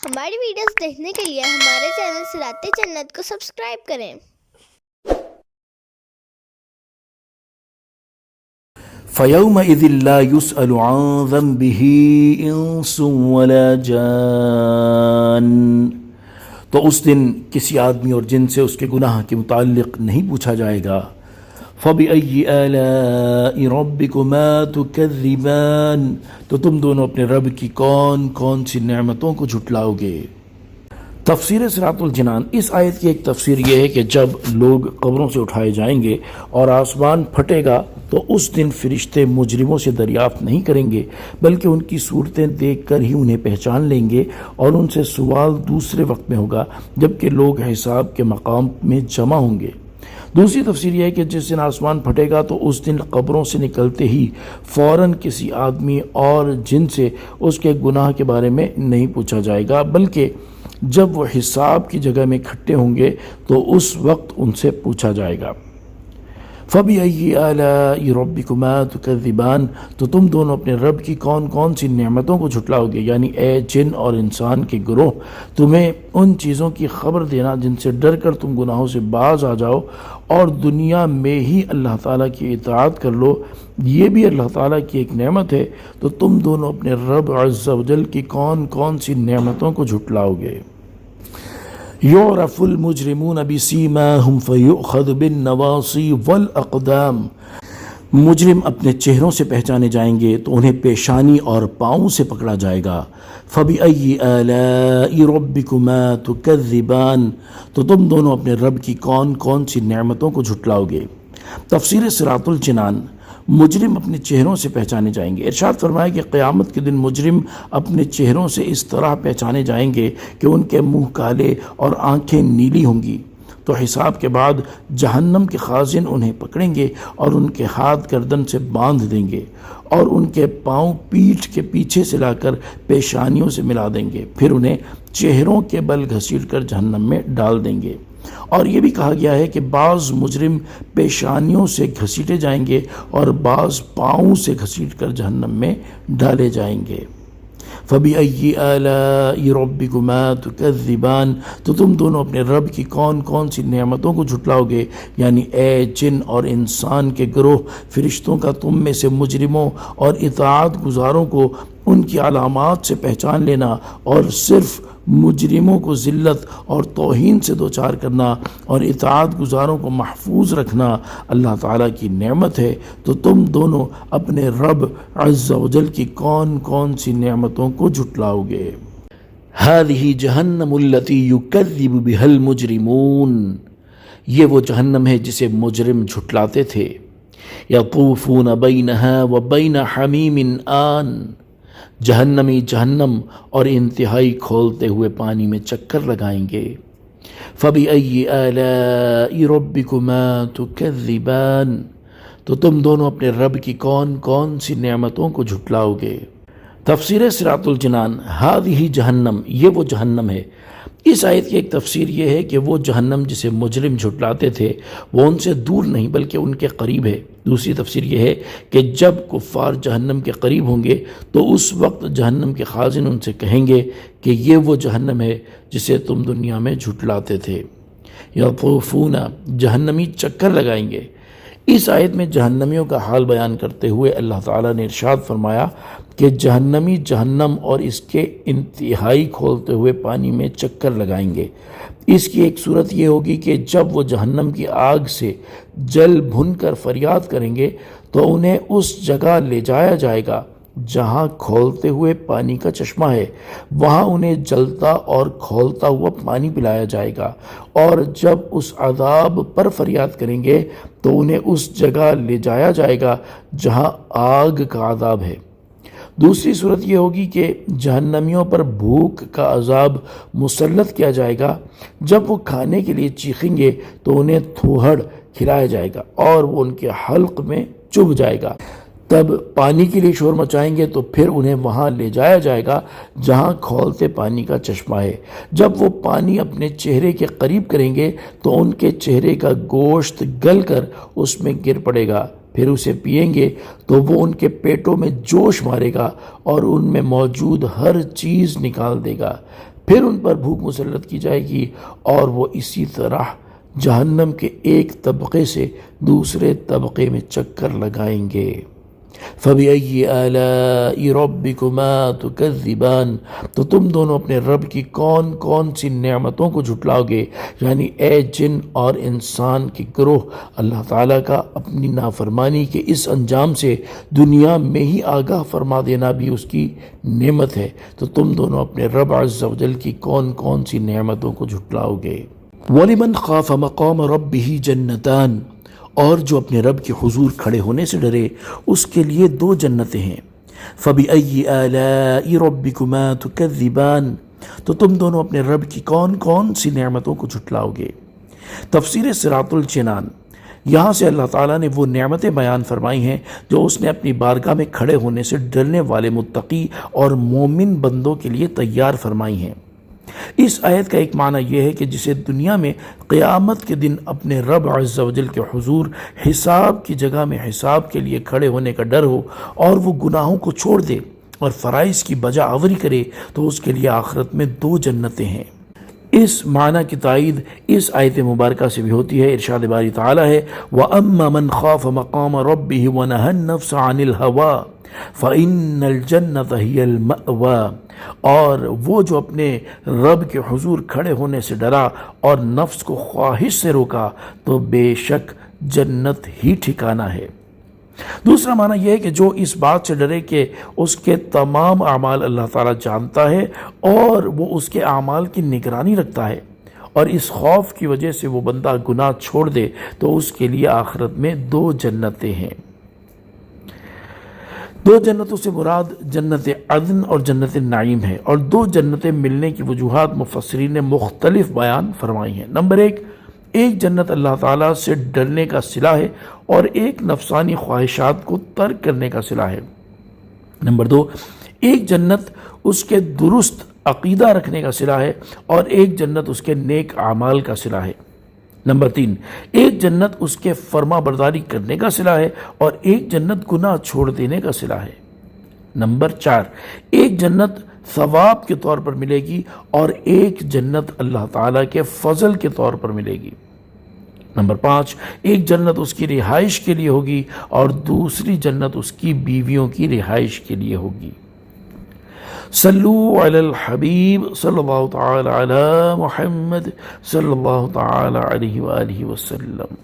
ہماری ویڈیوز دیکھنے کے لیے ہمارے چینل صراط جنت کو سبسکرائب کریں۔ فَيَوْمَئِذٍ لَا يُسْأَلُ عَنْ ذَنْبِهِ إِنسٌ وَلَا جَانٌ، تو اس دن کسی آدمی اور جن سے اس کے گناہ کے متعلق نہیں پوچھا جائے گا۔ فَبِأَيِّ آلَاءِ رَبِّكُمَا تُكَذِّبَانِ، تو تم دونوں اپنے رب کی کون کون سی نعمتوں کو جھٹلاؤ گے۔ تفسیر صراط الجنان، اس آیت کی ایک تفسیر یہ ہے کہ جب لوگ قبروں سے اٹھائے جائیں گے اور آسمان پھٹے گا تو اس دن فرشتے مجرموں سے دریافت نہیں کریں گے، بلکہ ان کی صورتیں دیکھ کر ہی انہیں پہچان لیں گے اور ان سے سوال دوسرے وقت میں ہوگا جبکہ لوگ حساب کے مقام میں جمع ہوں گے۔ دوسری تفسیر یہ ہے کہ جس دن آسمان پھٹے گا تو اس دن قبروں سے نکلتے ہی فوراً کسی آدمی اور جن سے اس کے گناہ کے بارے میں نہیں پوچھا جائے گا، بلکہ جب وہ حساب کی جگہ میں اکٹھے ہوں گے تو اس وقت ان سے پوچھا جائے گا۔ فَبِأَيِّ آلَاءِ رَبِّكُمَا تُكَذِّبَانِ، تو تم دونوں اپنے رب کی کون کون سی نعمتوں کو جھٹلاؤ گے، یعنی اے جن اور انسان کے گروہ، تمہیں ان چیزوں کی خبر دینا جن سے ڈر کر تم گناہوں سے باز آ جاؤ اور دنیا میں ہی اللہ تعالیٰ کی اطاعت کر لو، یہ بھی اللہ تعالیٰ کی ایک نعمت ہے۔ تو تم دونوں اپنے رب عز و جل کی کون کون سی نعمتوں کو جھٹلاؤ گے۔ یعرف المجرمون بسیماہم فیؤخذ بالنواصی والاقدام، مجرم اپنے چہروں سے پہچانے جائیں گے تو انہیں پیشانی اور پاؤں سے پکڑا جائے گا۔ فَبِأَيِّ آلَاءِ رَبِّكُمَا تُكَذِّبَانِ، تو تم دونوں اپنے رب کی کون کون سی نعمتوں کو جھٹلاؤ گے۔ تفسیر صراط الجنان، مجرم اپنے چہروں سے پہچانے جائیں گے۔ ارشاد فرمایا کہ قیامت کے دن مجرم اپنے چہروں سے اس طرح پہچانے جائیں گے کہ ان کے منہ کالے اور آنکھیں نیلی ہوں گی۔ تو حساب کے بعد جہنم کے خازن انہیں پکڑیں گے اور ان کے ہاتھ گردن سے باندھ دیں گے اور ان کے پاؤں پیٹھ کے پیچھے سے لا کر پیشانیوں سے ملا دیں گے، پھر انہیں چہروں کے بل گھسیٹ کر جہنم میں ڈال دیں گے۔ اور یہ بھی کہا گیا ہے کہ بعض مجرم پیشانیوں سے گھسیٹے جائیں گے اور بعض پاؤں سے گھسیٹ کر جہنم میں ڈالے جائیں گے۔ فَبِأَيِّ آلَاءِ رَبِّكُمَا تُكَذِّبَانِ، تو تم دونوں اپنے رب کی کون کون سی نعمتوں کو جھٹلاؤ گے، یعنی اے جن اور انسان کے گروہ، فرشتوں کا تم میں سے مجرموں اور اطاعت گزاروں کو ان کی علامات سے پہچان لینا اور صرف مجرموں کو ذلت اور توہین سے دوچار کرنا اور اطاعت گزاروں کو محفوظ رکھنا اللہ تعالیٰ کی نعمت ہے۔ تو تم دونوں اپنے رب عز و جل کی کون کون سی نعمتوں کو جھٹلاؤ گے۔ هذه جہنم التي يكذب بها المجرمون، یہ وہ جہنم ہے جسے مجرم جھٹلاتے تھے۔ يطوفون بينها وبين حميم آن، جہنمی جہنم اور انتہائی کھولتے ہوئے پانی میں چکر لگائیں گے۔ فَبِأَيِّ آلَاءِ رَبِّكُمَا تُكَذِّبَانِ، تو تم دونوں اپنے رب کی کون کون سی نعمتوں کو جھٹلاؤ گے۔ تفسیر صراط الجنان، ہذہ جہنم، یہ وہ جہنم ہے۔ اس آیت کی ایک تفسیر یہ ہے کہ وہ جہنم جسے مجرم جھٹلاتے تھے وہ ان سے دور نہیں بلکہ ان کے قریب ہے۔ دوسری تفسیر یہ ہے کہ جب کفار جہنم کے قریب ہوں گے تو اس وقت جہنم کے خازن ان سے کہیں گے کہ یہ وہ جہنم ہے جسے تم دنیا میں جھٹلاتے تھے۔ یطوفون، جہنمی چکر لگائیں گے۔ اس آیت میں جہنمیوں کا حال بیان کرتے ہوئے اللہ تعالیٰ نے ارشاد فرمایا کہ جہنمی جہنم اور اس کے انتہائی کھولتے ہوئے پانی میں چکر لگائیں گے۔ اس کی ایک صورت یہ ہوگی کہ جب وہ جہنم کی آگ سے جل بھن کر فریاد کریں گے تو انہیں اس جگہ لے جایا جائے گا جہاں کھولتے ہوئے پانی کا چشمہ ہے، وہاں انہیں جلتا اور کھولتا ہوا پانی پلایا جائے گا، اور جب اس عذاب پر فریاد کریں گے تو انہیں اس جگہ لے جایا جائے گا جہاں آگ کا عذاب ہے۔ دوسری صورت یہ ہوگی کہ جہنمیوں پر بھوک کا عذاب مسلط کیا جائے گا، جب وہ کھانے کے لیے چیخیں گے تو انہیں تھوہڑ کھلایا جائے گا اور وہ ان کے حلق میں چبھ جائے گا، تب پانی کے لیے شور مچائیں گے تو پھر انہیں وہاں لے جایا جائے گا جہاں کھولتے پانی کا چشمہ ہے، جب وہ پانی اپنے چہرے کے قریب کریں گے تو ان کے چہرے کا گوشت گل کر اس میں گر پڑے گا، پھر اسے پئیں گے تو وہ ان کے پیٹوں میں جوش مارے گا اور ان میں موجود ہر چیز نکال دے گا، پھر ان پر بھوک مسلط کی جائے گی اور وہ اسی طرح جہنم کے ایک طبقے سے دوسرے طبقے میں چکر لگائیں گے۔ فَبِأَيِّ آلَاءِ رَبِّكُمَا تُكَذِّبَانِ، تو تم دونوں اپنے رب کی کون کون سی نعمتوں کو جھٹلاؤ گے، یعنی اے جن اور انسان کے گروہ، اللہ تعالیٰ کا اپنی نافرمانی کے اس انجام سے دنیا میں ہی آگاہ فرما دینا بھی اس کی نعمت ہے، تو تم دونوں اپنے رب عز و جل کی کون کون سی نعمتوں کو جھٹلاؤ گے۔ وَلِمَنْ خَافَ مَقَامَ رَبِّهِ جَنَّتَانِ، اور جو اپنے رب کے حضور کھڑے ہونے سے ڈرے اس کے لیے دو جنتیں ہیں۔ فَبِأَيِّ آلَاءِ رَبِّكُمَا تُكَذِّبَانِ، تو تم دونوں اپنے رب کی کون کون سی نعمتوں کو جھٹلاؤ گے۔ تفسیر صراط الجنان، یہاں سے اللہ تعالیٰ نے وہ نعمتیں بیان فرمائی ہیں جو اس نے اپنی بارگاہ میں کھڑے ہونے سے ڈرنے والے متقی اور مومن بندوں کے لیے تیار فرمائی ہیں۔ اس آیت کا ایک معنی یہ ہے کہ جسے دنیا میں قیامت کے دن اپنے رب عز و جل کے حضور حساب کی جگہ میں حساب کے لیے کھڑے ہونے کا ڈر ہو اور وہ گناہوں کو چھوڑ دے اور فرائض کی بجا آوری کرے تو اس کے لیے آخرت میں دو جنتیں ہیں۔ اس معنی کی تائید اس آیت مبارکہ سے بھی ہوتی ہے۔ ارشاد باری تعالیٰ ہے وَأَمَّا مَنْ خَافَ مَقَامَ رَبِّهِ وَنَهَى النَّفْسَ عَنِ الْهَوَىٰ فَإِنَّ الْجَنَّةَ هِيَ الْمَأْوَىٰ، اور وہ جو اپنے رب کے حضور کھڑے ہونے سے ڈرا اور نفس کو خواہش سے روکا تو بے شک جنت ہی ٹھکانہ ہے۔ دوسرا معنی یہ ہے کہ جو اس بات سے ڈرے کہ اس کے تمام اعمال اللہ تعالیٰ جانتا ہے اور وہ اس کے اعمال کی نگرانی رکھتا ہے، اور اس خوف کی وجہ سے وہ بندہ گناہ چھوڑ دے تو اس کے لیے آخرت میں دو جنتیں ہیں۔ دو جنتوں سے مراد جنت عدن اور جنت نعیم ہے، اور دو جنتیں ملنے کی وجوہات مفسرین نے مختلف بیان فرمائی ہیں۔ نمبر ایک جنت اللہ تعالیٰ سے ڈرنے کا صلہ ہے اور ایک نفسانی خواہشات کو ترک کرنے کا صلہ ہے۔ نمبر دو، ایک جنت اس کے درست عقیدہ رکھنے کا صلہ ہے اور ایک جنت اس کے نیک اعمال کا صلہ ہے۔ نمبر تین، ایک جنت اس کے فرما برداری کرنے کا صلہ ہے اور ایک جنت گناہ چھوڑ دینے کا صلہ ہے۔ نمبر چار، ایک جنت ثواب کے طور پر ملے گی اور ایک جنت اللہ تعالیٰ کے فضل کے طور پر ملے گی۔ نمبر پانچ، ایک جنت اس کی رہائش کے لیے ہوگی اور دوسری جنت اس کی بیویوں کی رہائش کے لیے ہوگی۔ صلو علی الحبیب صلی اللہ تعالی علی محمد صلی اللہ تعالی علیہ وآلہ وسلم۔